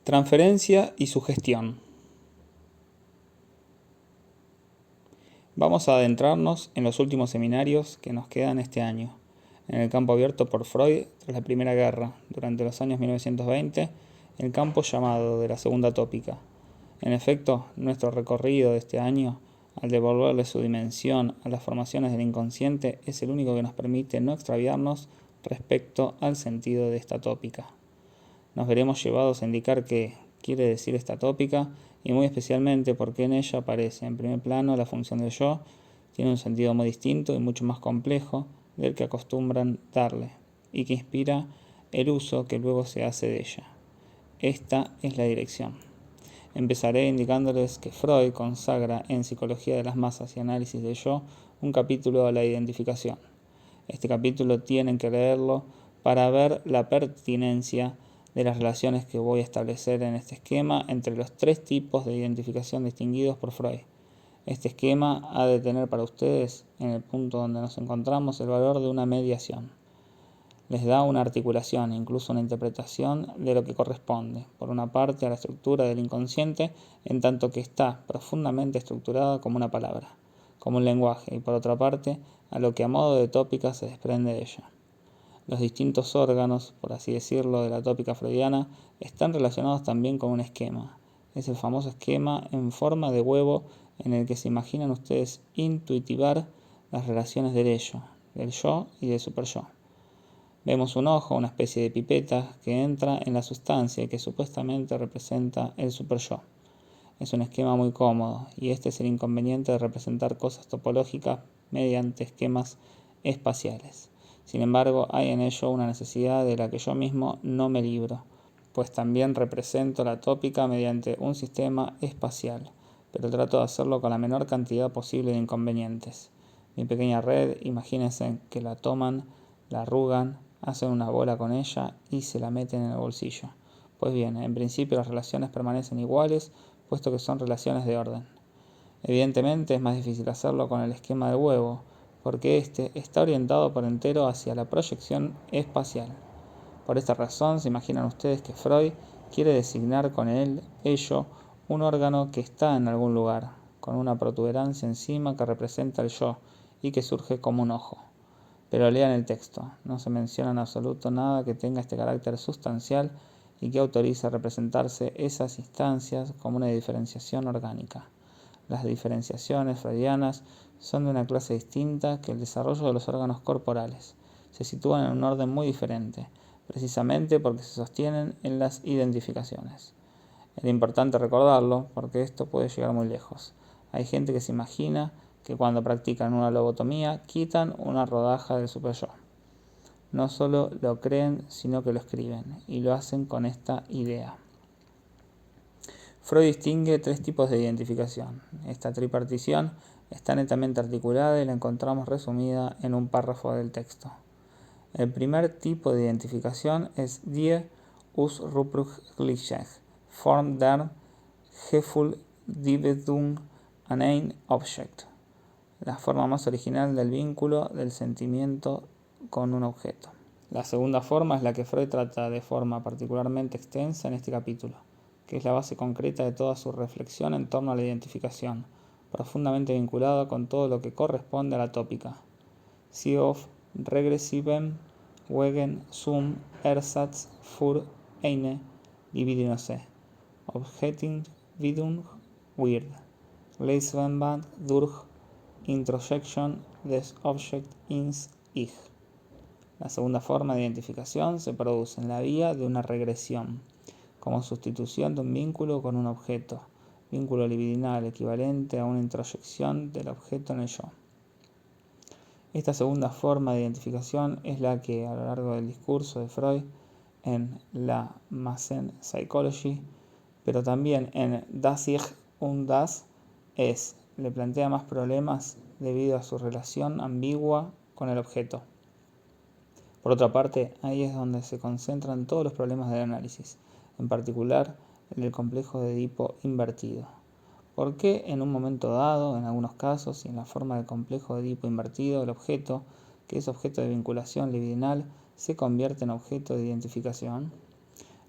Transferencia y sugestión. Vamos a adentrarnos en los últimos seminarios que nos quedan este año, en el campo abierto por Freud tras la Primera Guerra, durante los años 1920, el campo llamado de la segunda tópica. En efecto, nuestro recorrido de este año, al devolverle su dimensión a las formaciones del inconsciente, es el único que nos permite no extraviarnos respecto al sentido de esta tópica. Nos veremos llevados a indicar qué quiere decir esta tópica y muy especialmente porque en ella aparece en primer plano la función del yo, tiene un sentido muy distinto y mucho más complejo del que acostumbran darle y que inspira el uso que luego se hace de ella. Esta es la dirección. Empezaré indicándoles que Freud consagra en Psicología de las Masas y Análisis del Yo un capítulo a la identificación. Este capítulo tienen que leerlo para ver la pertinencia de las relaciones que voy a establecer en este esquema entre los tres tipos de identificación distinguidos por Freud. Este esquema ha de tener para ustedes, en el punto donde nos encontramos, el valor de una mediación. Les da una articulación, incluso una interpretación de lo que corresponde, por una parte, a la estructura del inconsciente, en tanto que está profundamente estructurada como una palabra, como un lenguaje, y por otra parte, a lo que a modo de tópica se desprende de ella. Los distintos órganos, por así decirlo, de la tópica freudiana están relacionados también con un esquema. Es el famoso esquema en forma de huevo en el que se imaginan ustedes intuitivar las relaciones del ello, del yo y del superyo. Vemos un ojo, una especie de pipeta que entra en la sustancia y que supuestamente representa el superyo. Es un esquema muy cómodo y este es el inconveniente de representar cosas topológicas mediante esquemas espaciales. Sin embargo, hay en ello una necesidad de la que yo mismo no me libro, pues también represento la tópica mediante un sistema espacial, pero trato de hacerlo con la menor cantidad posible de inconvenientes. Mi pequeña red, imagínense que la toman, la arrugan, hacen una bola con ella y se la meten en el bolsillo. Pues bien, en principio las relaciones permanecen iguales, puesto que son relaciones de orden. Evidentemente es más difícil hacerlo con el esquema del huevo, porque este está orientado por entero hacia la proyección espacial. Por esta razón, se imaginan ustedes que Freud quiere designar con el ello un órgano que está en algún lugar, con una protuberancia encima que representa el yo y que surge como un ojo. Pero lean el texto, no se menciona en absoluto nada que tenga este carácter sustancial y que autorice a representarse esas instancias como una diferenciación orgánica. Las diferenciaciones freudianas son de una clase distinta que el desarrollo de los órganos corporales. Se sitúan en un orden muy diferente, precisamente porque se sostienen en las identificaciones. Es importante recordarlo porque esto puede llegar muy lejos. Hay gente que se imagina que cuando practican una lobotomía quitan una rodaja del superyo. No solo lo creen, sino que lo escriben, y lo hacen con esta idea. Freud distingue tres tipos de identificación. Esta tripartición está netamente articulada y la encontramos resumida en un párrafo del texto. El primer tipo de identificación es Die Ausdrucksgleichheit, Form der Gefühlsdividung an ein Objekt, la forma más original del vínculo del sentimiento con un objeto. La segunda forma es la que Freud trata de forma particularmente extensa en este capítulo, que es la base concreta de toda su reflexión en torno a la identificación, profundamente vinculada con todo lo que corresponde a la tópica. Sie auf regressivem Wegen zum Ersatz für eine Dividinose, Objektivierung wird, Gleichsamband durch Introjection des Objekts ins Ich. La segunda forma de identificación se produce en la vía de una regresión, como sustitución de un vínculo con un objeto, vínculo libidinal equivalente a una introyección del objeto en el yo. Esta segunda forma de identificación es la que, a lo largo del discurso de Freud en la Massen Psychology, pero también en Das Ich und das Es, le plantea más problemas debido a su relación ambigua con el objeto. Por otra parte, ahí es donde se concentran todos los problemas del análisis, en particular el del complejo de Edipo invertido. ¿Por qué en un momento dado, en algunos casos y en la forma del complejo de Edipo invertido, el objeto, que es objeto de vinculación libidinal, se convierte en objeto de identificación?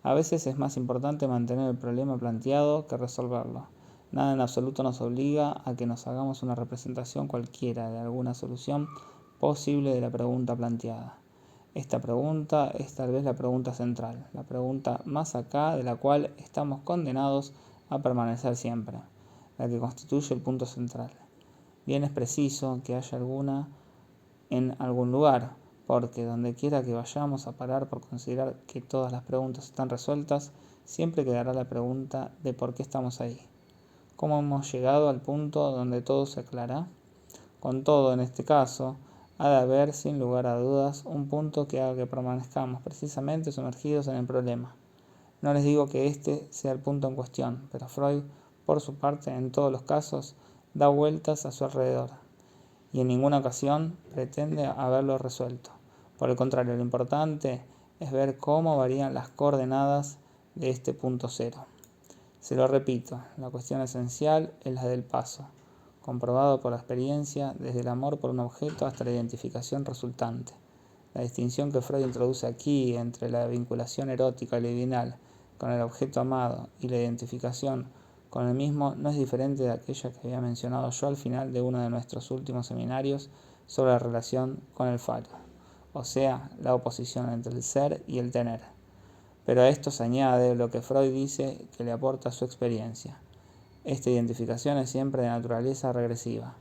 A veces es más importante mantener el problema planteado que resolverlo. Nada en absoluto nos obliga a que nos hagamos una representación cualquiera de alguna solución posible de la pregunta planteada. Esta pregunta es tal vez la pregunta central, la pregunta más acá de la cual estamos condenados a permanecer siempre, la que constituye el punto central. Bien es preciso que haya alguna en algún lugar, porque donde quiera que vayamos a parar por considerar que todas las preguntas están resueltas, siempre quedará la pregunta de por qué estamos ahí. ¿Cómo hemos llegado al punto donde todo se aclara? Con todo, en este caso, ha de haber, sin lugar a dudas, un punto que haga que permanezcamos precisamente sumergidos en el problema. No les digo que este sea el punto en cuestión, pero Freud, por su parte, en todos los casos, da vueltas a su alrededor, y en ninguna ocasión pretende haberlo resuelto. Por el contrario, lo importante es ver cómo varían las coordenadas de este punto cero. Se lo repito, la cuestión esencial es la del paso, comprobado por la experiencia desde el amor por un objeto hasta la identificación resultante. La distinción que Freud introduce aquí entre la vinculación erótica libidinal con el objeto amado y la identificación con el mismo no es diferente de aquella que había mencionado yo al final de uno de nuestros últimos seminarios sobre la relación con el falo, o sea, la oposición entre el ser y el tener. Pero a esto se añade lo que Freud dice que le aporta su experiencia. Esta identificación es siempre de naturaleza regresiva.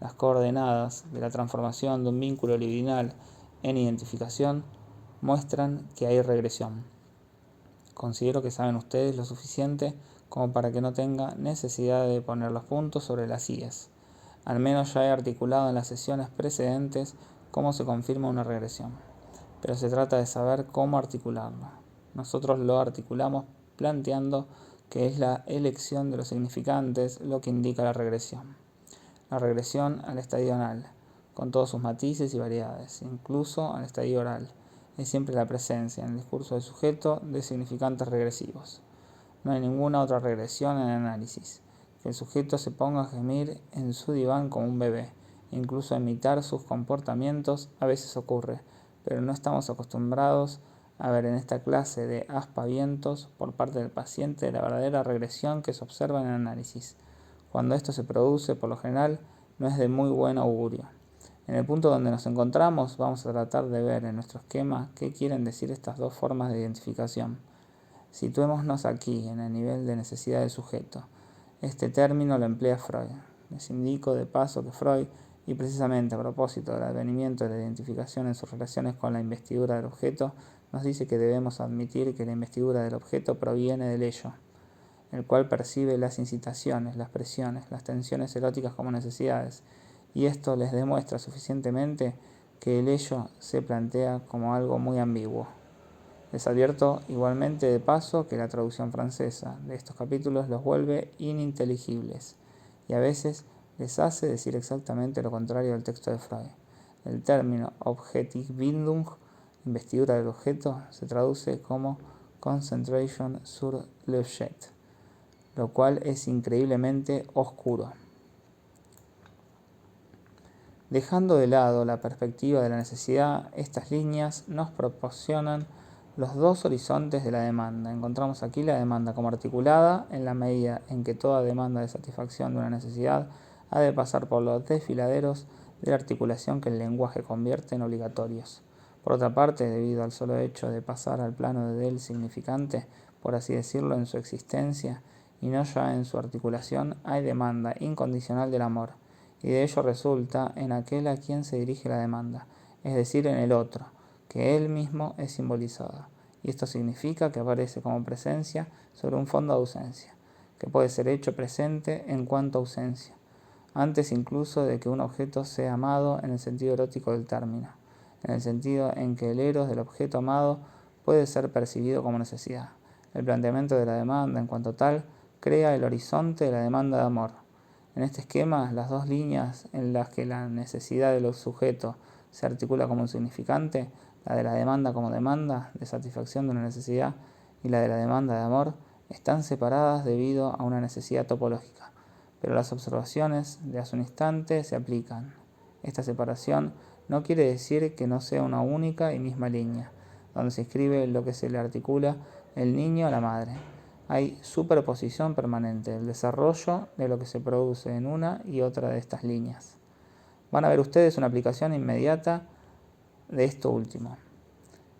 Las coordenadas de la transformación de un vínculo libidinal en identificación muestran que hay regresión. Considero que saben ustedes lo suficiente como para que no tenga necesidad de poner los puntos sobre las íes. Al menos ya he articulado en las sesiones precedentes cómo se confirma una regresión, pero se trata de saber cómo articularlo. Nosotros lo articulamos planteando que es la elección de los significantes lo que indica la regresión. La regresión al estadio anal, con todos sus matices y variedades, incluso al estadio oral, es siempre la presencia en el discurso del sujeto de significantes regresivos. No hay ninguna otra regresión en el análisis. Que el sujeto se ponga a gemir en su diván como un bebé, incluso a imitar sus comportamientos, a veces ocurre, pero no estamos acostumbrados a ver en esta clase de aspavientos por parte del paciente la verdadera regresión que se observa en el análisis. Cuando esto se produce, por lo general, no es de muy buen augurio. En el punto donde nos encontramos, vamos a tratar de ver en nuestro esquema qué quieren decir estas dos formas de identificación. Situémonos aquí, en el nivel de necesidad del sujeto. Este término lo emplea Freud. Les indico de paso que Freud, y precisamente a propósito del advenimiento de la identificación en sus relaciones con la investidura del objeto, nos dice que debemos admitir que la investidura del objeto proviene del ello, el cual percibe las incitaciones, las presiones, las tensiones eróticas como necesidades, y esto les demuestra suficientemente que el ello se plantea como algo muy ambiguo. Les advierto igualmente de paso que la traducción francesa de estos capítulos los vuelve ininteligibles y a veces les hace decir exactamente lo contrario del texto de Freud. El término Objektivbindung, investidura del objeto, se traduce como Concentration sur l'objet, lo cual es increíblemente oscuro. Dejando de lado la perspectiva de la necesidad, estas líneas nos proporcionan los dos horizontes de la demanda. Encontramos aquí la demanda como articulada en la medida en que toda demanda de satisfacción de una necesidad ha de pasar por los desfiladeros de la articulación que el lenguaje convierte en obligatorios. Por otra parte, debido al solo hecho de pasar al plano del significante, por así decirlo, en su existencia y no ya en su articulación, hay demanda incondicional del amor, y de ello resulta en aquel a quien se dirige la demanda, es decir, en el otro, que él mismo es simbolizado, y esto significa que aparece como presencia sobre un fondo de ausencia, que puede ser hecho presente en cuanto a ausencia, antes incluso de que un objeto sea amado en el sentido erótico del término, en el sentido en que el eros del objeto amado puede ser percibido como necesidad. El planteamiento de la demanda en cuanto tal crea el horizonte de la demanda de amor. En este esquema, las dos líneas en las que la necesidad del sujeto se articula como un significante, la de la demanda como demanda de satisfacción de una necesidad y la de la demanda de amor, están separadas debido a una necesidad topológica, pero las observaciones de hace un instante se aplican. Esta separación no quiere decir que no sea una única y misma línea, donde se escribe lo que se le articula el niño a la madre. Hay superposición permanente, el desarrollo de lo que se produce en una y otra de estas líneas. Van a ver ustedes una aplicación inmediata de esto último.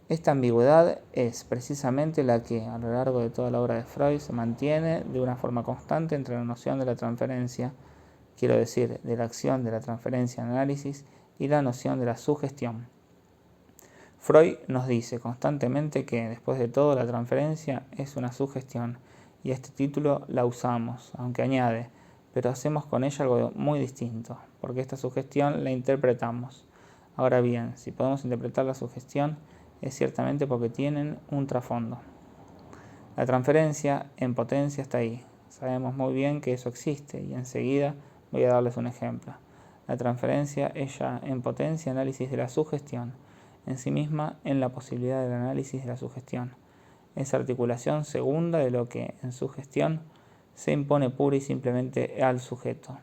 Esta ambigüedad es precisamente la que, a lo largo de toda la obra de Freud, se mantiene de una forma constante entre la noción de la transferencia, quiero decir, de la acción de la transferencia en análisis, y la noción de la sugestión. Freud nos dice constantemente que, después de todo, la transferencia es una sugestión, y este título la usamos, aunque añade, pero hacemos con ella algo muy distinto, porque esta sugestión la interpretamos. Ahora bien, si podemos interpretar la sugestión, es ciertamente porque tienen un trasfondo. La transferencia en potencia está ahí. Sabemos muy bien que eso existe y enseguida voy a darles un ejemplo. La transferencia es ya en potencia análisis de la sugestión, en sí misma en la posibilidad del análisis de la sugestión. Es articulación segunda de lo que en sugestión se impone pura y simplemente al sujeto.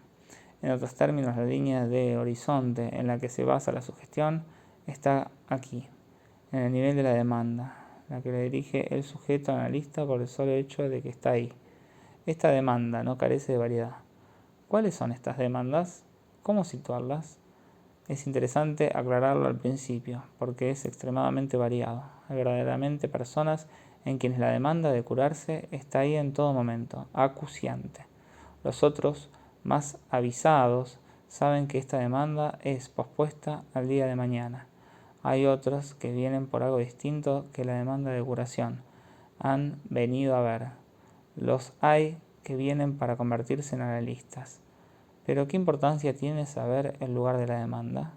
En otros términos, la línea de horizonte en la que se basa la sugestión está aquí, en el nivel de la demanda, la que le dirige el sujeto analista por el solo hecho de que está ahí. Esta demanda no carece de variedad. ¿Cuáles son estas demandas? ¿Cómo situarlas? Es interesante aclararlo al principio, porque es extremadamente variado. Hay verdaderamente personas en quienes la demanda de curarse está ahí en todo momento, acuciante. Los otros, más avisados, saben que esta demanda es pospuesta al día de mañana. Hay otros que vienen por algo distinto que la demanda de curación. Han venido a ver. Los hay que vienen para convertirse en analistas. Pero ¿qué importancia tiene saber el lugar de la demanda?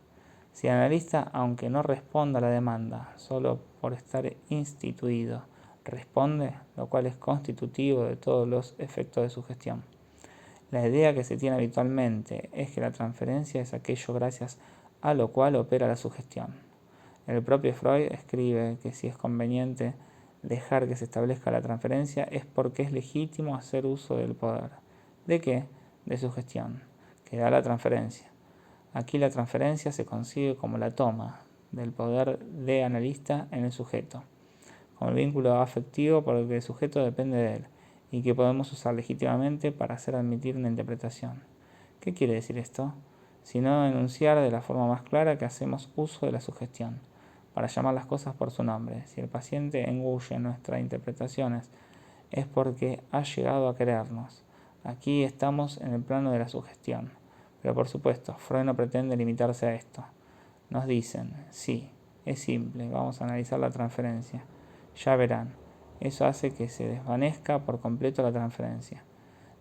Si el analista, aunque no responda a la demanda, solo por estar instituido, responde, lo cual es constitutivo de todos los efectos de su gestión. La idea que se tiene habitualmente es que la transferencia es aquello gracias a lo cual opera la sugestión. El propio Freud escribe que si es conveniente dejar que se establezca la transferencia es porque es legítimo hacer uso del poder. ¿De qué? De sugestión, que da la transferencia. Aquí la transferencia se concibe como la toma del poder de analista en el sujeto, como el vínculo afectivo por el que el sujeto depende de él, y que podemos usar legítimamente para hacer admitir una interpretación. ¿Qué quiere decir esto? Sino enunciar de la forma más clara que hacemos uso de la sugestión, para llamar las cosas por su nombre. Si el paciente engulle nuestras interpretaciones, es porque ha llegado a querernos. Aquí estamos en el plano de la sugestión. Pero por supuesto, Freud no pretende limitarse a esto. Nos dicen, sí, es simple, vamos a analizar la transferencia. Ya verán, eso hace que se desvanezca por completo la transferencia.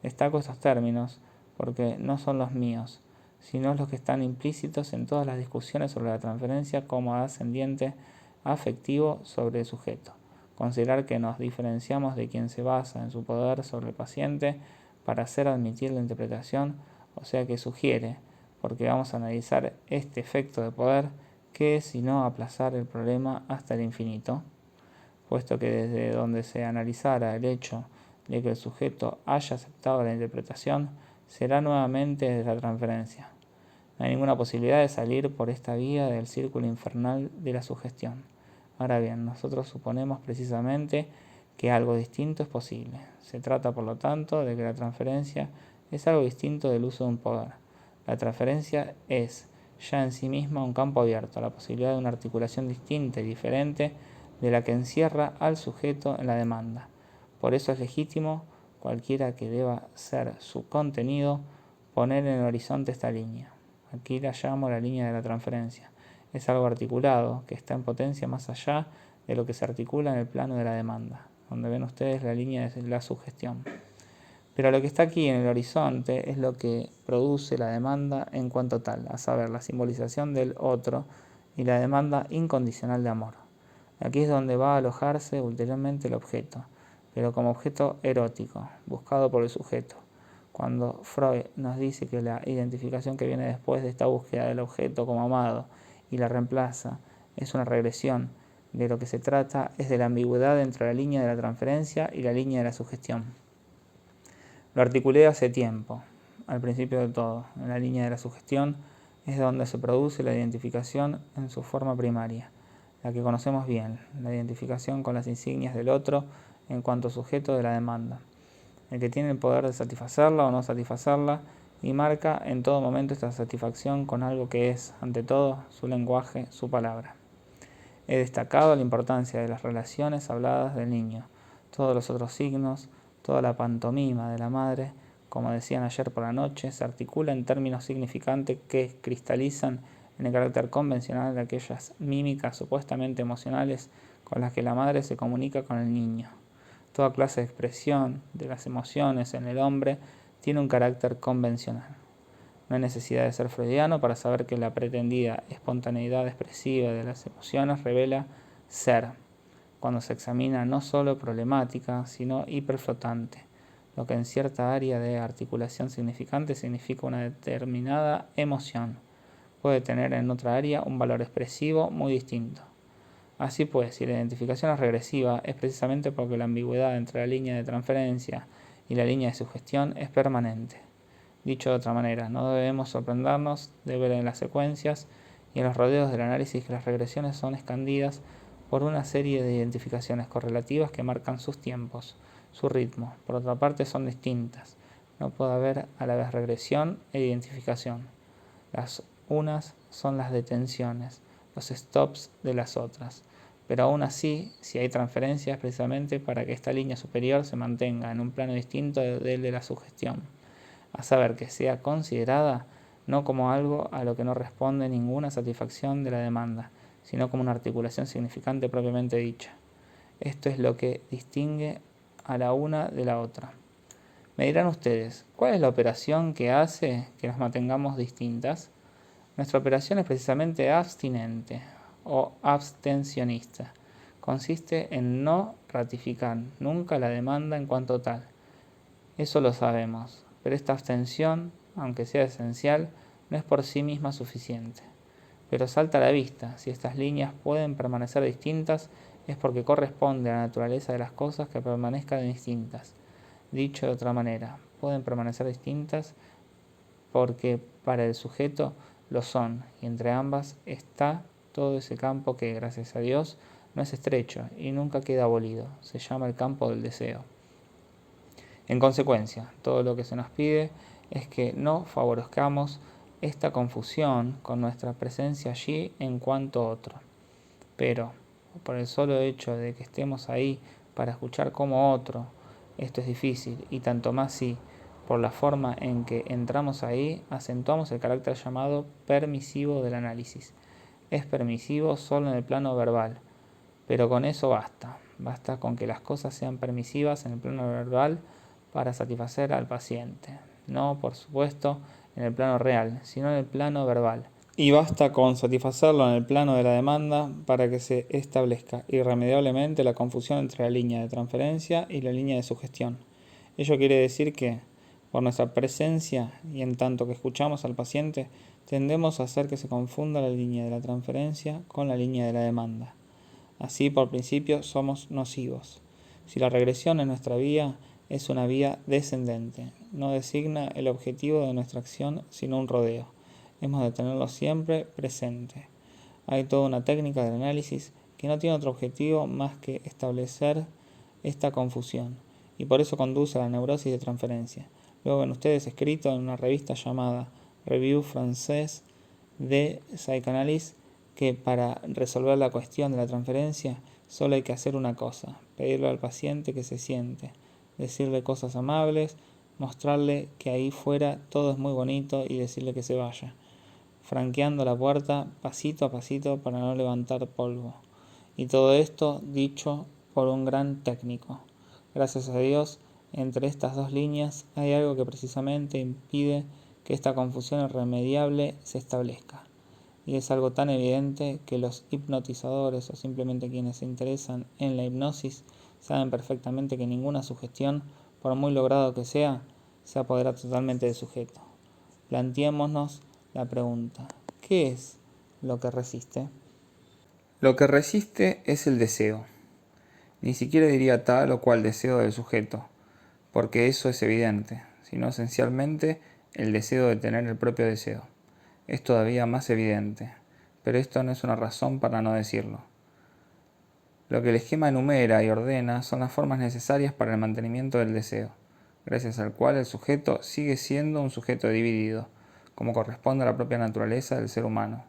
Destaco estos términos porque no son los míos, sino los que están implícitos en todas las discusiones sobre la transferencia como ascendiente afectivo sobre el sujeto. Considerar que nos diferenciamos de quien se basa en su poder sobre el paciente para hacer admitir la interpretación, o sea que sugiere, porque vamos a analizar este efecto de poder, que es sino aplazar el problema hasta el infinito, puesto que desde donde se analizara el hecho de que el sujeto haya aceptado la interpretación, será nuevamente desde la transferencia. No hay ninguna posibilidad de salir por esta vía del círculo infernal de la sugestión. Ahora bien, nosotros suponemos precisamente que algo distinto es posible. Se trata, por lo tanto, de que la transferencia es algo distinto del uso de un poder. La transferencia es ya en sí misma un campo abierto, la posibilidad de una articulación distinta y diferente de la que encierra al sujeto en la demanda. Por eso es legítimo, cualquiera que deba ser su contenido, poner en el horizonte esta línea. Aquí la llamo la línea de la transferencia. Es algo articulado, que está en potencia más allá de lo que se articula en el plano de la demanda, donde ven ustedes la línea de la sugestión. Pero lo que está aquí en el horizonte es lo que produce la demanda en cuanto tal, a saber, la simbolización del otro y la demanda incondicional de amor. Aquí es donde va a alojarse ulteriormente el objeto, pero como objeto erótico, buscado por el sujeto. Cuando Freud nos dice que la identificación que viene después de esta búsqueda del objeto como amado y la reemplaza es una regresión, de lo que se trata es de la ambigüedad entre la línea de la transferencia y la línea de la sugestión. Lo articulé hace tiempo, al principio de todo. En la línea de la sugestión es donde se produce la identificación en su forma primaria, la que conocemos bien, la identificación con las insignias del otro en cuanto sujeto de la demanda, el que tiene el poder de satisfacerla o no satisfacerla, y marca en todo momento esta satisfacción con algo que es, ante todo, su lenguaje, su palabra. He destacado la importancia de las relaciones habladas del niño, todos los otros signos, toda la pantomima de la madre, como decían ayer por la noche, se articula en términos significantes que cristalizan en el carácter convencional de aquellas mímicas supuestamente emocionales con las que la madre se comunica con el niño. Toda clase de expresión de las emociones en el hombre tiene un carácter convencional. No hay necesidad de ser freudiano para saber que la pretendida espontaneidad expresiva de las emociones revela ser, cuando se examina no solo problemática, sino hiperflotante, lo que en cierta área de articulación significante significa una determinada emoción. Puede tener en otra área un valor expresivo muy distinto. Así pues, si la identificación es regresiva, es precisamente porque la ambigüedad entre la línea de transferencia y la línea de sugestión es permanente. Dicho de otra manera, no debemos sorprendernos de ver en las secuencias y en los rodeos del análisis que las regresiones son escondidas por una serie de identificaciones correlativas que marcan sus tiempos, su ritmo. Por otra parte, son distintas. No puede haber a la vez regresión e identificación. Las unas son las detenciones, los stops de las otras. Pero aún así, si hay transferencia es precisamente para que esta línea superior se mantenga en un plano distinto del de la sugestión, a saber que sea considerada no como algo a lo que no responde ninguna satisfacción de la demanda, sino como una articulación significante propiamente dicha. Esto es lo que distingue a la una de la otra. Me dirán ustedes, ¿cuál es la operación que hace que las mantengamos distintas? Nuestra operación es precisamente abstinente o abstencionista. Consiste en no ratificar nunca la demanda en cuanto tal. Eso lo sabemos, pero esta abstención, aunque sea esencial, no es por sí misma suficiente. Pero salta a la vista, si estas líneas pueden permanecer distintas, es porque corresponde a la naturaleza de las cosas que permanezcan distintas. Dicho de otra manera, pueden permanecer distintas porque para el sujeto lo son, y entre ambas está todo ese campo que, gracias a Dios, no es estrecho y nunca queda abolido. Se llama el campo del deseo. En consecuencia, todo lo que se nos pide es que no favorezcamos esta confusión con nuestra presencia allí en cuanto otro. Pero, por el solo hecho de que estemos ahí para escuchar como otro, esto es difícil, y tanto más si, por la forma en que entramos ahí, acentuamos el carácter llamado permisivo del análisis. Es permisivo solo en el plano verbal, pero con eso basta. Basta con que las cosas sean permisivas en el plano verbal para satisfacer al paciente. No, por supuesto, en el plano real, sino en el plano verbal. Y basta con satisfacerlo en el plano de la demanda para que se establezca irremediablemente la confusión entre la línea de transferencia y la línea de sugestión. Ello quiere decir que, por nuestra presencia y en tanto que escuchamos al paciente, tendemos a hacer que se confunda la línea de la transferencia con la línea de la demanda. Así, por principio, somos nocivos. Si la regresión en nuestra vía es una vía descendente, no designa el objetivo de nuestra acción, sino un rodeo. Hemos de tenerlo siempre presente. Hay toda una técnica de análisis que no tiene otro objetivo más que establecer esta confusión, y por eso conduce a la neurosis de transferencia. Luego ven ustedes escrito en una revista llamada Revue Française de Psychanalyse que para resolver la cuestión de la transferencia solo hay que hacer una cosa: pedirle al paciente que se siente, decirle cosas amables, mostrarle que ahí fuera todo es muy bonito y decirle que se vaya, franqueando la puerta pasito a pasito para no levantar polvo. Y todo esto dicho por un gran técnico. Gracias a Dios, entre estas dos líneas hay algo que precisamente impide que esta confusión irremediable se establezca. Y es algo tan evidente que los hipnotizadores o simplemente quienes se interesan en la hipnosis saben perfectamente que ninguna sugestión, por muy logrado que sea, se apodera totalmente del sujeto. Planteémonos la pregunta: ¿qué es lo que resiste? Lo que resiste es el deseo. Ni siquiera diría tal o cual deseo del sujeto, porque eso es evidente, sino esencialmente el deseo de tener el propio deseo. Es todavía más evidente, pero esto no es una razón para no decirlo. Lo que el esquema enumera y ordena son las formas necesarias para el mantenimiento del deseo, gracias al cual el sujeto sigue siendo un sujeto dividido, como corresponde a la propia naturaleza del ser humano.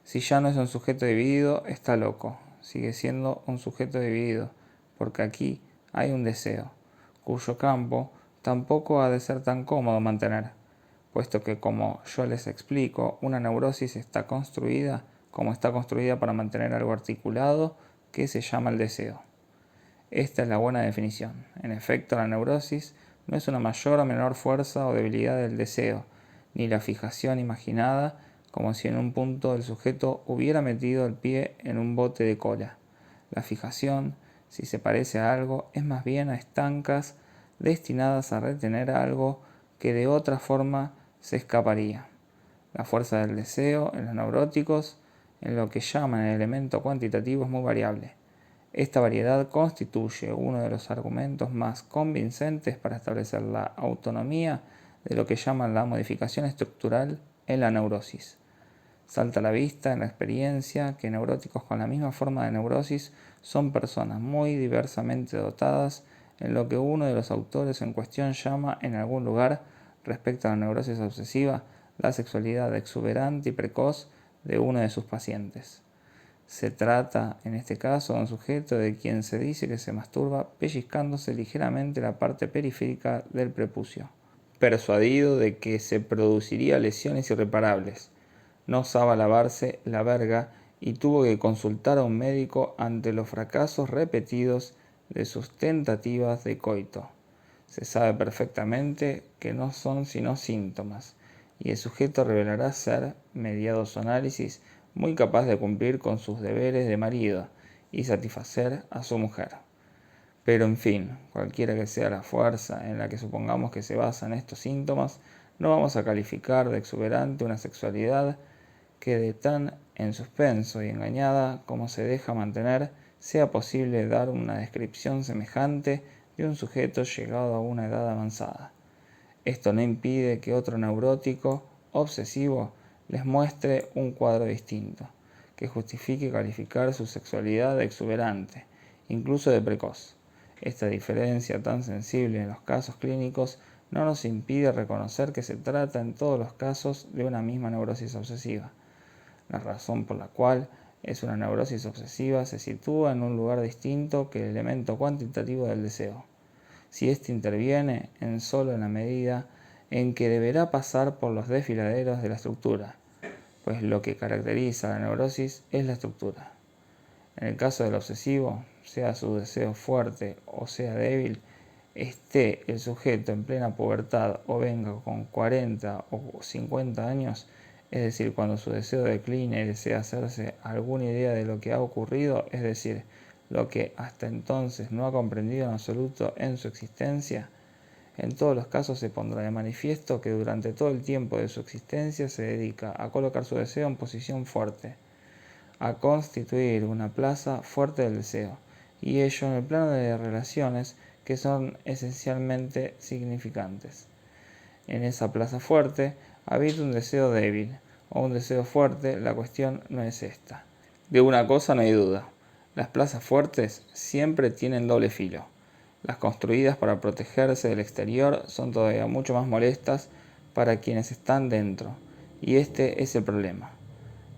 Si ya no es un sujeto dividido, está loco, sigue siendo un sujeto dividido, porque aquí hay un deseo, cuyo campo tampoco ha de ser tan cómodo mantener, puesto que, como yo les explico, una neurosis está construida como está construida para mantener algo articulado que se llama el deseo. Esta es la buena definición. En efecto, la neurosis no es una mayor o menor fuerza o debilidad del deseo, ni la fijación imaginada como si en un punto el sujeto hubiera metido el pie en un bote de cola. La fijación, si se parece a algo, es más bien a estancas destinadas a retener algo que de otra forma se escaparía. La fuerza del deseo en los neuróticos, en lo que llaman el elemento cuantitativo, es muy variable. Esta variedad constituye uno de los argumentos más convincentes para establecer la autonomía de lo que llaman la modificación estructural en la neurosis. Salta a la vista en la experiencia que neuróticos con la misma forma de neurosis son personas muy diversamente dotadas en lo que uno de los autores en cuestión llama en algún lugar, respecto a la neurosis obsesiva, la sexualidad exuberante y precoz de uno de sus pacientes. Se trata, en este caso, de un sujeto de quien se dice que se masturba pellizcándose ligeramente la parte periférica del prepucio, persuadido de que se produciría lesiones irreparables. No osaba lavarse la verga y tuvo que consultar a un médico ante los fracasos repetidos de sus tentativas de coito. Se sabe perfectamente que no son sino síntomas, y el sujeto revelará ser, mediados su análisis, muy capaz de cumplir con sus deberes de marido y satisfacer a su mujer. Pero en fin, cualquiera que sea la fuerza en la que supongamos que se basan estos síntomas, no vamos a calificar de exuberante una sexualidad que de tan en suspenso y engañada como se deja mantener, sea posible dar una descripción semejante de un sujeto llegado a una edad avanzada. Esto no impide que otro neurótico obsesivo les muestre un cuadro distinto, que justifique calificar su sexualidad de exuberante, incluso de precoz. Esta diferencia tan sensible en los casos clínicos no nos impide reconocer que se trata en todos los casos de una misma neurosis obsesiva. La razón por la cual es una neurosis obsesiva se sitúa en un lugar distinto que el elemento cuantitativo del deseo. Si éste interviene solo en la medida en que deberá pasar por los desfiladeros de la estructura, pues lo que caracteriza a la neurosis es la estructura. En el caso del obsesivo, sea su deseo fuerte o sea débil, esté el sujeto en plena pubertad o venga con 40 o 50 años, es decir, cuando su deseo decline y desea hacerse alguna idea de lo que ha ocurrido, es decir, lo que hasta entonces no ha comprendido en absoluto en su existencia, en todos los casos se pondrá de manifiesto que durante todo el tiempo de su existencia se dedica a colocar su deseo en posición fuerte, a constituir una plaza fuerte del deseo, y ello en el plano de relaciones que son esencialmente significantes. En esa plaza fuerte habita un deseo débil o un deseo fuerte, la cuestión no es esta. De una cosa no hay duda, las plazas fuertes siempre tienen doble filo. Las construidas para protegerse del exterior son todavía mucho más molestas para quienes están dentro, y este es el problema.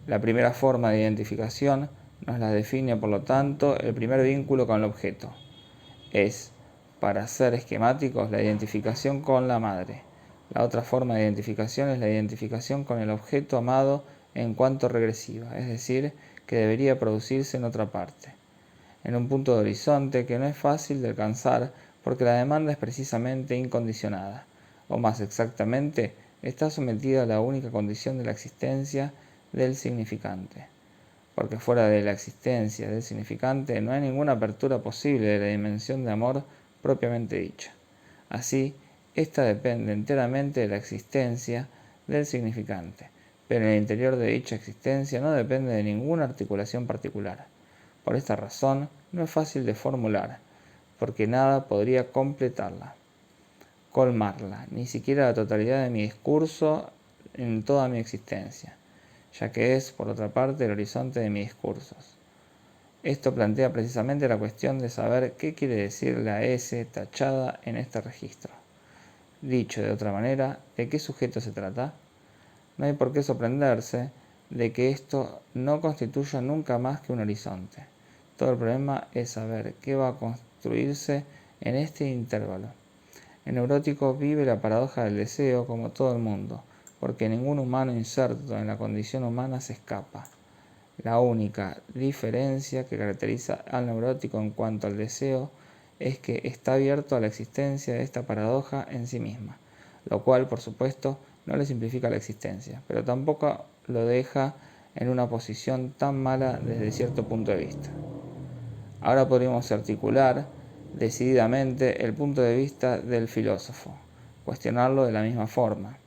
La primera forma de identificación nos la define, por lo tanto, el primer vínculo con el objeto. Es, para ser esquemáticos, la identificación con la madre. La otra forma de identificación es la identificación con el objeto amado en cuanto regresiva, es decir, que debería producirse en otra parte, en un punto de horizonte que no es fácil de alcanzar porque la demanda es precisamente incondicionada, o más exactamente, está sometida a la única condición de la existencia del significante, porque fuera de la existencia del significante no hay ninguna apertura posible de la dimensión de amor propiamente dicha. Así, ésta depende enteramente de la existencia del significante, pero en el interior de dicha existencia no depende de ninguna articulación particular. Por esta razón, no es fácil de formular, porque nada podría completarla, colmarla, ni siquiera la totalidad de mi discurso en toda mi existencia, ya que es, por otra parte, el horizonte de mis discursos. Esto plantea precisamente la cuestión de saber qué quiere decir la S tachada en este registro. Dicho de otra manera, ¿de qué sujeto se trata? No hay por qué sorprenderse de que esto no constituya nunca más que un horizonte. Todo el problema es saber qué va a construirse en este intervalo. El neurótico vive la paradoja del deseo como todo el mundo, porque ningún humano inserto en la condición humana se escapa. La única diferencia que caracteriza al neurótico en cuanto al deseo es que está abierto a la existencia de esta paradoja en sí misma, lo cual, por supuesto, no le simplifica la existencia, pero tampoco lo deja en una posición tan mala desde cierto punto de vista. Ahora podríamos articular decididamente el punto de vista del filósofo, cuestionarlo de la misma forma.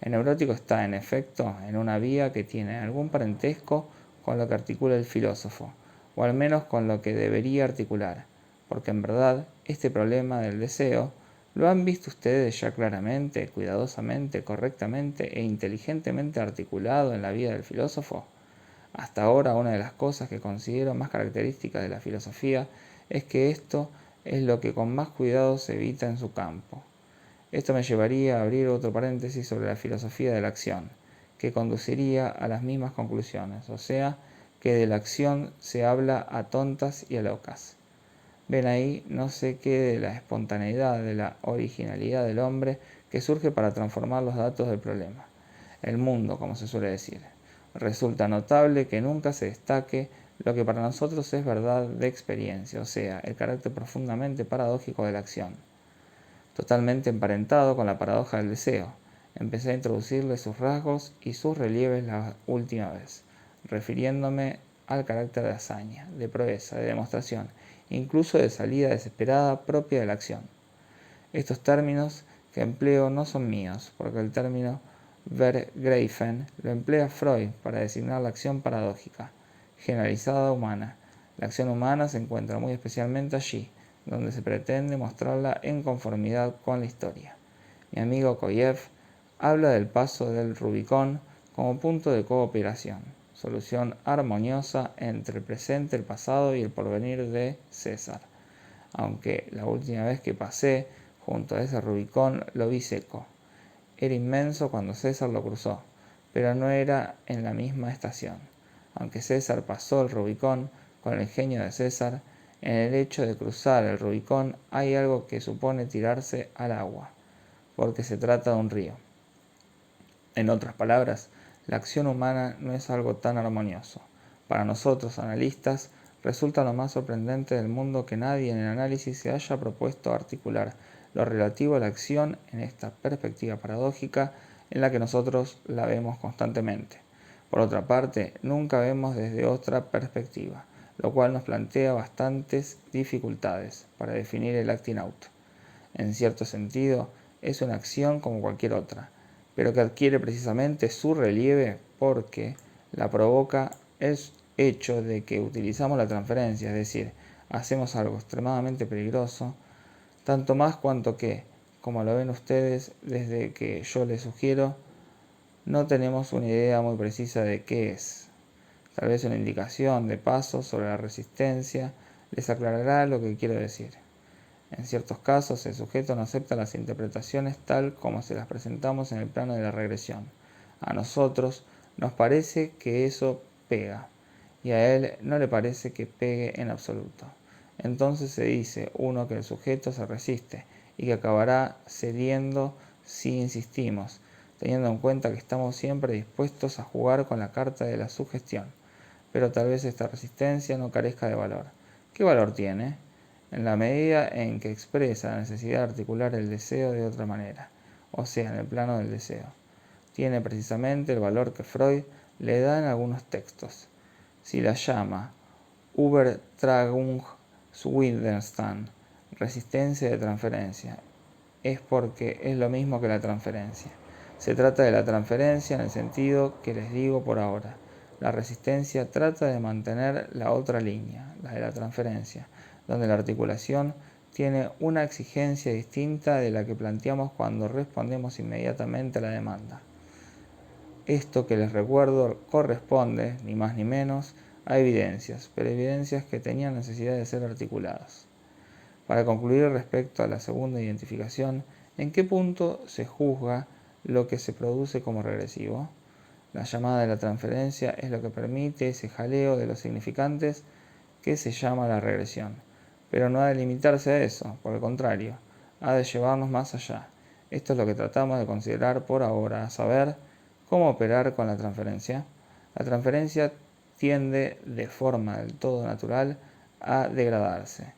El neurótico está, en efecto, en una vía que tiene algún parentesco con lo que articula el filósofo, o al menos con lo que debería articular, porque en verdad este problema del deseo lo han visto ustedes ya claramente, cuidadosamente, correctamente e inteligentemente articulado en la vida del filósofo. Hasta ahora una de las cosas que considero más características de la filosofía es que esto es lo que con más cuidado se evita en su campo. Esto me llevaría a abrir otro paréntesis sobre la filosofía de la acción, que conduciría a las mismas conclusiones, o sea, que de la acción se habla a tontas y a locas. Ven ahí no sé qué de la espontaneidad, de la originalidad del hombre que surge para transformar los datos del problema. El mundo, como se suele decir. Resulta notable que nunca se destaque lo que para nosotros es verdad de experiencia, o sea, el carácter profundamente paradójico de la acción. Totalmente emparentado con la paradoja del deseo, empecé a introducirle sus rasgos y sus relieves la última vez, refiriéndome al carácter de hazaña, de proeza, de demostración, incluso de salida desesperada propia de la acción. Estos términos que empleo no son míos, porque el término Vergreifen lo emplea Freud para designar la acción paradójica, generalizada humana. La acción humana se encuentra muy especialmente allí, donde se pretende mostrarla en conformidad con la historia. Mi amigo Koyev habla del paso del Rubicón como punto de cooperación, solución armoniosa entre el presente, el pasado y el porvenir de César. Aunque la última vez que pasé junto a ese Rubicón lo vi seco. Era inmenso cuando César lo cruzó, pero no era en la misma estación. Aunque César pasó el Rubicón con el genio de César, en el hecho de cruzar el Rubicón hay algo que supone tirarse al agua, porque se trata de un río. En otras palabras, la acción humana no es algo tan armonioso. Para nosotros, analistas, resulta lo más sorprendente del mundo que nadie en el análisis se haya propuesto articular lo relativo a la acción en esta perspectiva paradójica en la que nosotros la vemos constantemente. Por otra parte, nunca vemos desde otra perspectiva, lo cual nos plantea bastantes dificultades para definir el acting out. En cierto sentido, es una acción como cualquier otra, pero que adquiere precisamente su relieve porque la provoca el hecho de que utilizamos la transferencia, es decir, hacemos algo extremadamente peligroso, tanto más cuanto que, como lo ven ustedes desde que yo les sugiero, no tenemos una idea muy precisa de qué es. Tal vez una indicación de paso sobre la resistencia les aclarará lo que quiero decir. En ciertos casos, el sujeto no acepta las interpretaciones tal como se las presentamos en el plano de la regresión. A nosotros nos parece que eso pega, y a él no le parece que pegue en absoluto. Entonces se dice uno que el sujeto se resiste y que acabará cediendo si insistimos, teniendo en cuenta que estamos siempre dispuestos a jugar con la carta de la sugestión. Pero tal vez esta resistencia no carezca de valor. ¿Qué valor tiene? En la medida en que expresa la necesidad de articular el deseo de otra manera, o sea, en el plano del deseo. Tiene precisamente el valor que Freud le da en algunos textos. Si la llama Übertragungswiderstand, resistencia de transferencia, es porque es lo mismo que la transferencia. Se trata de la transferencia en el sentido que les digo por ahora. La resistencia trata de mantener la otra línea, la de la transferencia, donde la articulación tiene una exigencia distinta de la que planteamos cuando respondemos inmediatamente a la demanda. Esto que les recuerdo corresponde, ni más ni menos, a evidencias, pero evidencias que tenían necesidad de ser articuladas. Para concluir respecto a la segunda identificación, ¿en qué punto se juzga lo que se produce como regresivo? La llamada de la transferencia es lo que permite ese jaleo de los significantes que se llama la regresión, pero no ha de limitarse a eso, por el contrario, ha de llevarnos más allá. Esto es lo que tratamos de considerar por ahora, a saber, cómo operar con la transferencia. La transferencia tiende de forma del todo natural a degradarse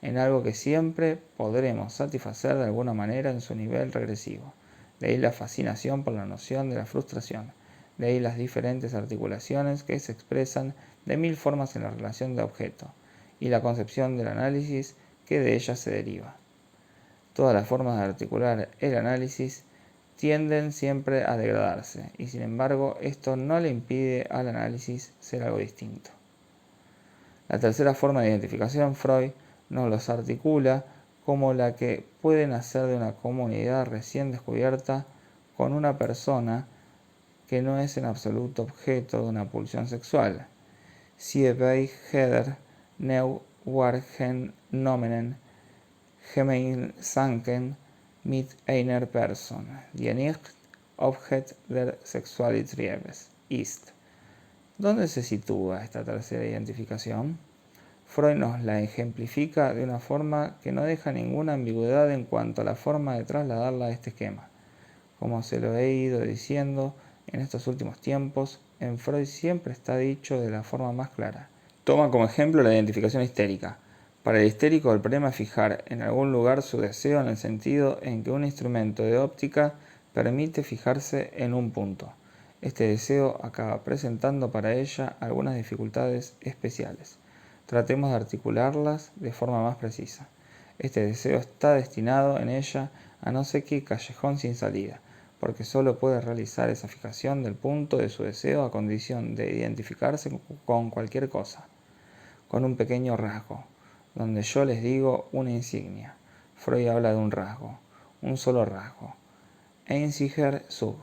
en algo que siempre podremos satisfacer de alguna manera en su nivel regresivo. De ahí la fascinación por la noción de la frustración. De ahí las diferentes articulaciones que se expresan de mil formas en la relación de objeto y la concepción del análisis que de ella se deriva. Todas las formas de articular el análisis tienden siempre a degradarse y sin embargo esto no le impide al análisis ser algo distinto. La tercera forma de identificación, Freud nos los articula como la que puede nacer de una comunidad recién descubierta con una persona que no es en absoluto objeto de una pulsión sexual. Sie beide neu wahrgenommen Gemeinsamkeiten mit einer Person, die nicht Objekt der Sexualtriebes ist. ¿Dónde se sitúa esta tercera identificación? Freud nos la ejemplifica de una forma que no deja ninguna ambigüedad en cuanto a la forma de trasladarla a este esquema. Como se lo he ido diciendo en estos últimos tiempos, en Freud siempre está dicho de la forma más clara. Toma como ejemplo la identificación histérica. Para el histérico el problema es fijar en algún lugar su deseo en el sentido en que un instrumento de óptica permite fijarse en un punto. Este deseo acaba presentando para ella algunas dificultades especiales. Tratemos de articularlas de forma más precisa. Este deseo está destinado en ella a no sé qué callejón sin salida, porque solo puede realizar esa fijación del punto de su deseo a condición de identificarse con cualquier cosa, con un pequeño rasgo, donde yo les digo una insignia. Freud habla de un rasgo, un solo rasgo. Einziger Zug,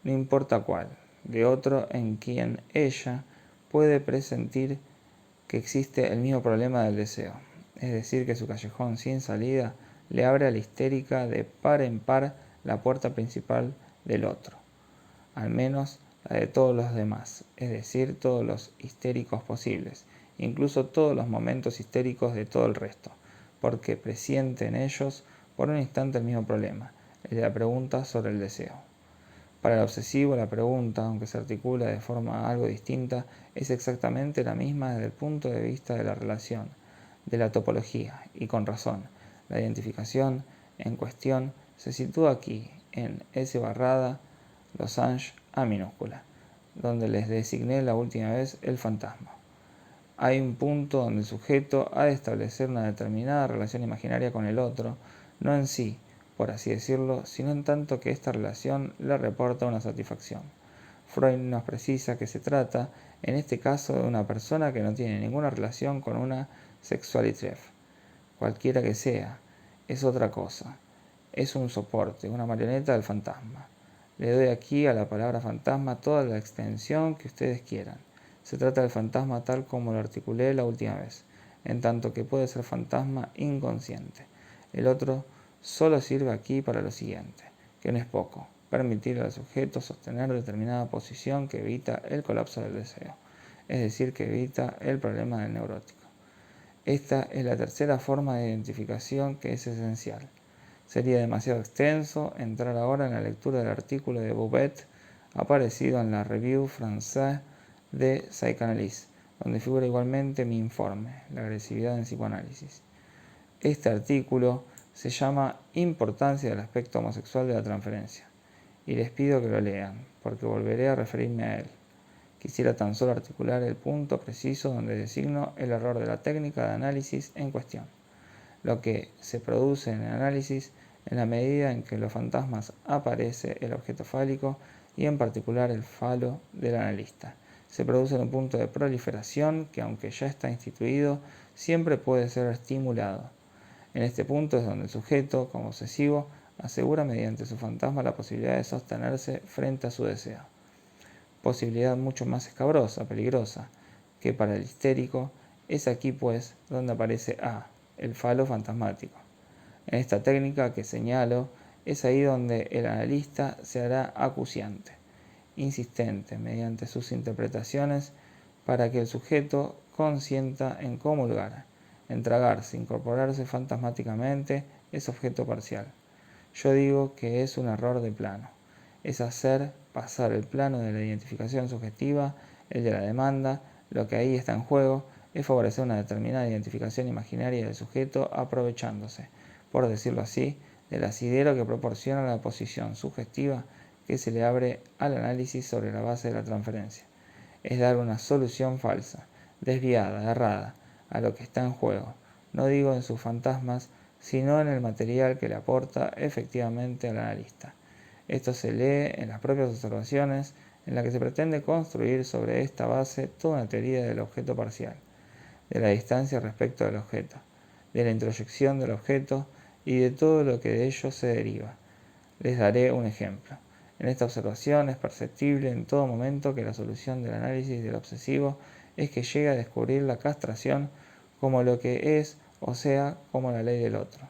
no importa cuál, de otro en quien ella puede presentir que existe el mismo problema del deseo, es decir, que su callejón sin salida le abre a la histérica de par en par la puerta principal del otro, al menos la de todos los demás, es decir, todos los histéricos posibles, incluso todos los momentos histéricos de todo el resto, porque presiente en ellos por un instante el mismo problema, el de la pregunta sobre el deseo. Para el obsesivo, la pregunta, aunque se articula de forma algo distinta, es exactamente la misma desde el punto de vista de la relación, de la topología, y con razón. La identificación en cuestión se sitúa aquí, en S/Losange A minúscula, donde les designé la última vez el fantasma. Hay un punto donde el sujeto ha de establecer una determinada relación imaginaria con el otro, no en sí, por así decirlo, sino en tanto que esta relación le reporta una satisfacción. Freud nos precisa que se trata, en este caso, de una persona que no tiene ninguna relación con una Sexualität, cualquiera que sea, es otra cosa, es un soporte, una marioneta del fantasma. Le doy aquí a la palabra fantasma toda la extensión que ustedes quieran. Se trata del fantasma tal como lo articulé la última vez, en tanto que puede ser fantasma inconsciente. El otro solo sirve aquí para lo siguiente, que no es poco, permitir al sujeto sostener determinada posición que evita el colapso del deseo, es decir, que evita el problema del neurótico. Esta es la tercera forma de identificación que es esencial. Sería demasiado extenso entrar ahora en la lectura del artículo de Bouvet aparecido en la Revue Française de Psychanalyse, donde figura igualmente mi informe, la agresividad en psicoanálisis. Este artículo se llama Importancia del aspecto homosexual de la transferencia, y les pido que lo lean, porque volveré a referirme a él. Quisiera tan solo articular el punto preciso donde designo el error de la técnica de análisis en cuestión. Lo que se produce en el análisis en la medida en que en los fantasmas aparece el objeto fálico y en particular el falo del analista. Se produce en un punto de proliferación que, aunque ya está instituido, siempre puede ser estimulado. En este punto es donde el sujeto, como obsesivo, asegura mediante su fantasma la posibilidad de sostenerse frente a su deseo. Posibilidad mucho más escabrosa, peligrosa, que para el histérico. Es aquí, pues, donde aparece A, el falo fantasmático. En esta técnica que señalo, es ahí donde el analista se hará acuciante, insistente, mediante sus interpretaciones, para que el sujeto consienta en comulgar, en tragarse, incorporarse fantasmáticamente ese objeto parcial. Yo digo que es un error de plano. Es hacer pasar el plano de la identificación subjetiva, el de la demanda. Lo que ahí está en juego es favorecer una determinada identificación imaginaria del sujeto aprovechándose, por decirlo así, del asidero que proporciona la posición subjetiva que se le abre al análisis sobre la base de la transferencia. Es dar una solución falsa, desviada, errada, a lo que está en juego. No digo en sus fantasmas, sino en el material que le aporta efectivamente al analista. Esto se lee en las propias observaciones, en la que se pretende construir sobre esta base toda una teoría del objeto parcial, de la distancia respecto del objeto, de la introyección del objeto y de todo lo que de ello se deriva. Les daré un ejemplo. En esta observación es perceptible en todo momento que la solución del análisis del obsesivo es que llega a descubrir la castración como lo que es, o sea, como la ley del otro.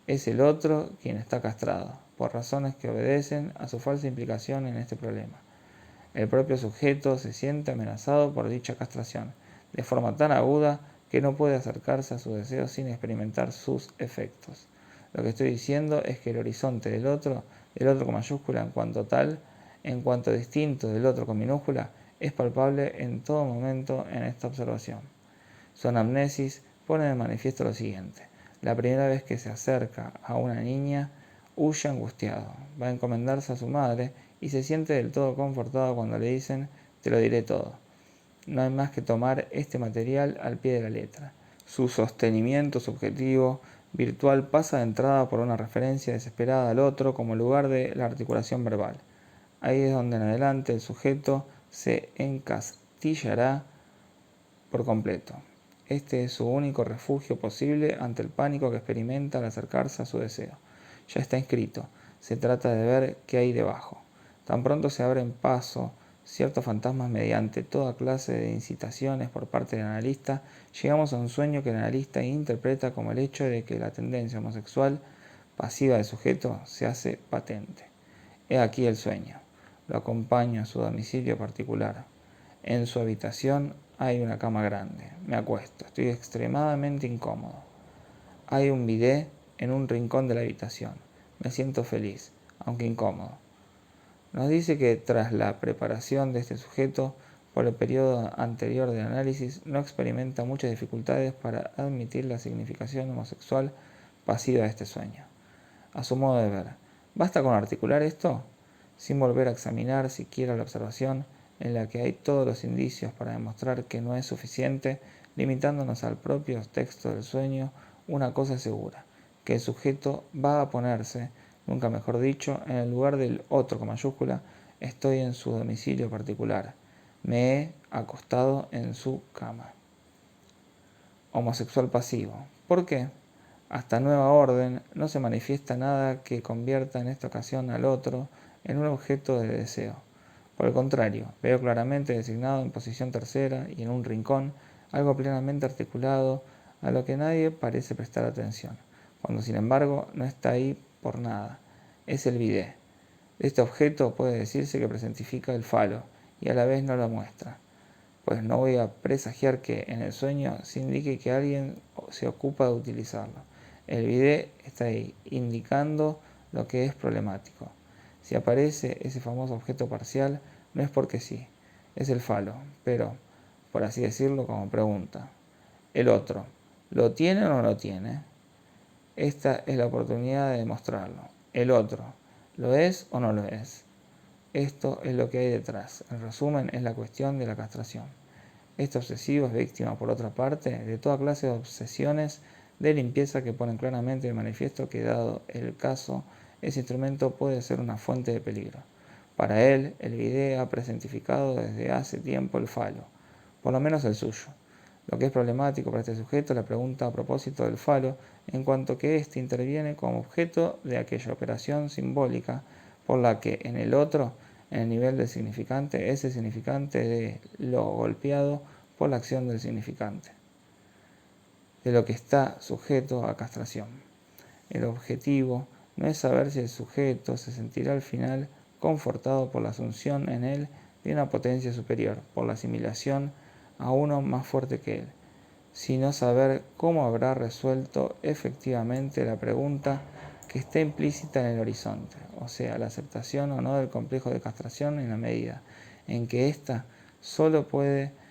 Es el otro quien está castrado, por razones que obedecen a su falsa implicación en este problema. El propio sujeto se siente amenazado por dicha castración, de forma tan aguda que no puede acercarse a su deseo sin experimentar sus efectos. Lo que estoy diciendo es que el horizonte del otro con mayúscula en cuanto tal, en cuanto distinto del otro con minúscula, es palpable en todo momento en esta observación. Su anamnesis pone de manifiesto lo siguiente. La primera vez que se acerca a una niña, huye angustiado, va a encomendarse a su madre y se siente del todo confortado cuando le dicen te lo diré todo. No hay más que tomar este material al pie de la letra. Su sostenimiento subjetivo virtual pasa de entrada por una referencia desesperada al otro como lugar de la articulación verbal. Ahí es donde en adelante el sujeto se encastillará por completo. Este es su único refugio posible ante el pánico que experimenta al acercarse a su deseo. Ya está inscrito, se trata de ver qué hay debajo. Tan pronto se abren paso ciertos fantasmas mediante toda clase de incitaciones por parte del analista, llegamos a un sueño que el analista interpreta como el hecho de que la tendencia homosexual pasiva del sujeto se hace patente. He aquí el sueño. Lo acompaño a su domicilio particular. En su habitación hay una cama grande. Me acuesto. Estoy extremadamente incómodo. Hay un bidet en un rincón de la habitación. Me siento feliz, aunque incómodo. Nos dice que tras la preparación de este sujeto por el periodo anterior del análisis no experimenta muchas dificultades para admitir la significación homosexual pasiva de este sueño. A su modo de ver, ¿basta con articular esto? Sin volver a examinar siquiera la observación en la que hay todos los indicios para demostrar que no es suficiente, limitándonos al propio texto del sueño, una cosa es segura, que el sujeto va a ponerse, nunca mejor dicho, en el lugar del otro con mayúscula, estoy en su domicilio particular, me he acostado en su cama. Homosexual pasivo. ¿Por qué? Hasta nueva orden, no se manifiesta nada que convierta en esta ocasión al otro en un objeto de deseo. Por el contrario, veo claramente designado en posición tercera y en un rincón algo plenamente articulado a lo que nadie parece prestar atención, cuando sin embargo no está ahí por nada. Es el bidet. Este objeto puede decirse que presentifica el falo y a la vez no lo muestra, pues no voy a presagiar que en el sueño se indique que alguien se ocupa de utilizarlo. El bidet está ahí, indicando lo que es problemático. Si aparece ese famoso objeto parcial, no es porque sí, es el falo, pero, por así decirlo, como pregunta. El otro, ¿lo tiene o no lo tiene? Esta es la oportunidad de demostrarlo. El otro, ¿lo es o no lo es? Esto es lo que hay detrás. En resumen, es la cuestión de la castración. Este obsesivo es víctima, por otra parte, de toda clase de obsesiones de limpieza que ponen claramente de manifiesto que, dado el caso, ese instrumento puede ser una fuente de peligro. Para él, el bidet ha presentificado desde hace tiempo el falo, por lo menos el suyo. Lo que es problemático para este sujeto es la pregunta a propósito del falo, en cuanto que éste interviene como objeto de aquella operación simbólica por la que en el otro, en el nivel del significante, ese significante de lo golpeado por la acción del significante, de lo que está sujeto a castración. El objetivo no es saber si el sujeto se sentirá al final confortado por la asunción en él de una potencia superior, por la asimilación a uno más fuerte que él, sino saber cómo habrá resuelto efectivamente la pregunta que está implícita en el horizonte, o sea, la aceptación o no del complejo de castración en la medida en que ésta solo puede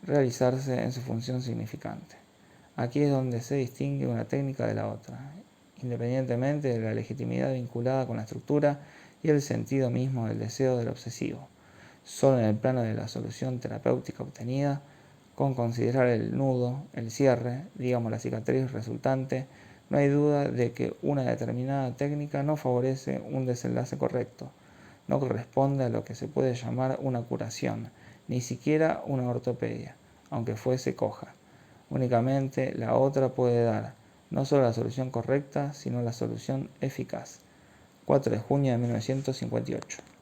realizarse en su función significante. Aquí es donde se distingue una técnica de la otra, independientemente de la legitimidad vinculada con la estructura y el sentido mismo del deseo del obsesivo. Solo en el plano de la solución terapéutica obtenida, con considerar el nudo, el cierre, digamos la cicatriz resultante, no hay duda de que una determinada técnica no favorece un desenlace correcto, no corresponde a lo que se puede llamar una curación, ni siquiera una ortopedia, aunque fuese coja. Únicamente la otra puede dar no solo la solución correcta, sino la solución eficaz. 4 de junio de 1958.